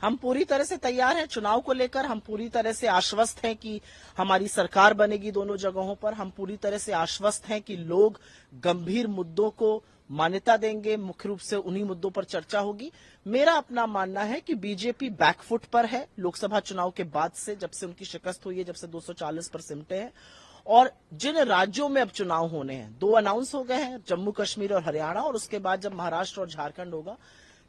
हम पूरी तरह से तैयार हैं चुनाव को लेकर। हम पूरी तरह से आश्वस्त हैं कि हमारी सरकार बनेगी दोनों जगहों पर। हम पूरी तरह से आश्वस्त हैं कि लोग गंभीर मुद्दों को मान्यता देंगे, मुख्य रूप से उन्हीं मुद्दों पर चर्चा होगी। मेरा अपना मानना है कि बीजेपी बैकफुट पर है लोकसभा चुनाव के बाद से, जब से उनकी शिकस्त हुई है, जब से 240 पर सिमटे हैं। और जिन राज्यों में अब चुनाव होने हैं, 2 अनाउंस हो गए हैं, जम्मू कश्मीर और हरियाणा, और उसके बाद जब महाराष्ट्र और झारखंड होगा,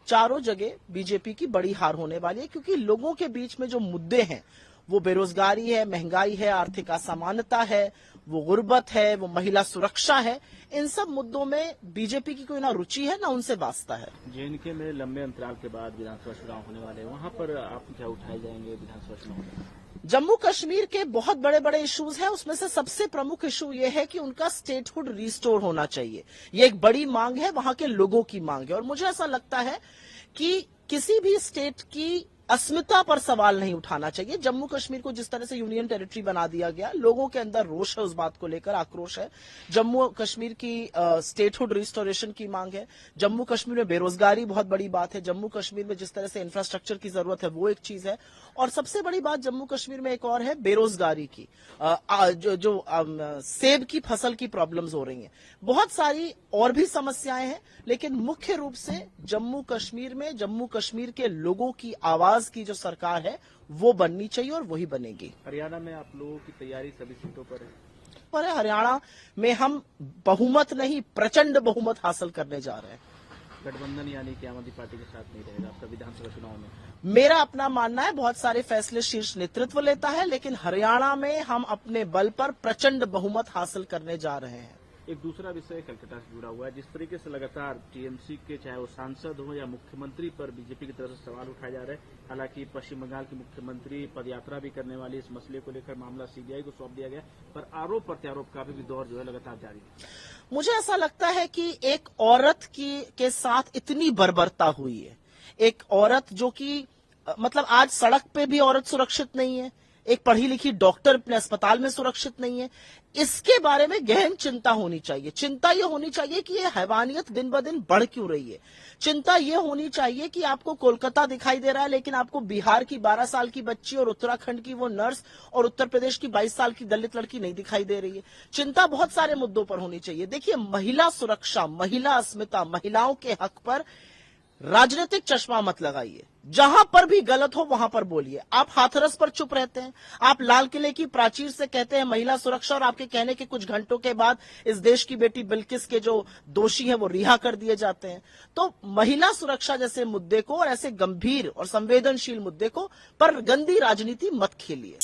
चारों जगह बीजेपी की बड़ी हार होने वाली है। क्योंकि लोगों के बीच में जो मुद्दे हैं, वो बेरोजगारी है, महंगाई है, आर्थिक असमानता है, वो गुर्बत है, वो महिला सुरक्षा है। इन सब मुद्दों में बीजेपी की कोई ना रुचि है ना उनसे वास्ता है। जेएनके में लंबे अंतराल के बाद विधानसभा चुनाव होने वाले हैं, वहां पर आप क्या उठाए जाएंगे विधानसभा चुनाव में? जम्मू कश्मीर के बहुत बड़े बड़े इश्यूज हैं। उसमें से सबसे प्रमुख इशू ये है कि उनका स्टेटहुड रिस्टोर होना चाहिए। ये एक बड़ी मांग है, वहां के लोगों की मांग है। और मुझे ऐसा लगता है कि किसी भी स्टेट की अस्मिता पर सवाल नहीं उठाना चाहिए। जम्मू कश्मीर को जिस तरह से यूनियन टेरिटरी बना दिया गया, लोगों के अंदर रोष है, उस बात को लेकर आक्रोश है। जम्मू कश्मीर की स्टेटहुड रिस्टोरेशन की मांग है। जम्मू कश्मीर में बेरोजगारी बहुत बड़ी बात है। जम्मू कश्मीर में जिस तरह से इंफ्रास्ट्रक्चर की जरूरत है, वो एक चीज है। और सबसे बड़ी बात जम्मू कश्मीर में एक और है, बेरोजगारी की। सेब की फसल की प्रॉब्लम्स हो रही हैं। बहुत सारी और भी समस्याएं हैं, लेकिन मुख्य रूप से जम्मू कश्मीर में जम्मू कश्मीर के लोगों की आवाज की जो सरकार है, वो बननी चाहिए और वही बनेगी। हरियाणा में आप लोगों की तैयारी सभी सीटों पर है? पर हरियाणा में हम बहुमत नहीं, प्रचंड बहुमत हासिल करने जा रहे हैं। गठबंधन यानी कि आम आदमी पार्टी के साथ नहीं रहेगा आपका विधानसभा चुनाव में? मेरा अपना मानना है, बहुत सारे फैसले शीर्ष नेतृत्व लेता है, लेकिन हरियाणा में हम अपने बल पर प्रचंड बहुमत हासिल करने जा रहे हैं। एक दूसरा विषय कलकत्ता से जुड़ा हुआ है। जिस तरीके से लगातार टीएमसी के चाहे वो सांसद हो या मुख्यमंत्री पर बीजेपी की तरफ से सवाल उठाए जा रहे हैं, हालांकि पश्चिम बंगाल की मुख्यमंत्री पदयात्रा भी करने वाली, इस मसले को लेकर मामला सीबीआई को सौंप दिया गया, पर आरोप प्रत्यारोप का भी दौर जो है लगातार जारी है। मुझे ऐसा लगता है कि एक औरत के साथ इतनी बर्बरता हुई है, एक औरत जो कि मतलब आज सड़क पे भी औरत सुरक्षित नहीं है, एक पढ़ी लिखी डॉक्टर अपने अस्पताल में सुरक्षित नहीं है। इसके बारे में गहन चिंता होनी चाहिए। चिंता ये होनी चाहिए कि ये हैवानियत दिन ब दिन बढ़ क्यों रही है। चिंता ये होनी चाहिए कि आपको कोलकाता दिखाई दे रहा है, लेकिन आपको बिहार की 12 साल की बच्ची और उत्तराखंड की वो नर्स और उत्तर प्रदेश की 22 साल की दलित लड़की नहीं दिखाई दे रही है। चिंता बहुत सारे मुद्दों पर होनी चाहिए। देखिए, महिला सुरक्षा, महिला अस्मिता, महिलाओं के हक पर राजनीतिक चश्मा मत लगाइए। जहां पर भी गलत हो वहां पर बोलिए। आप हाथरस पर चुप रहते हैं, आप लाल किले की प्राचीर से कहते हैं महिला सुरक्षा, और आपके कहने के कुछ घंटों के बाद इस देश की बेटी बिल्किस के जो दोषी हैं वो रिहा कर दिए जाते हैं। तो महिला सुरक्षा जैसे मुद्दे को और ऐसे गंभीर और संवेदनशील मुद्दे को पर गंदी राजनीति मत खेलिए।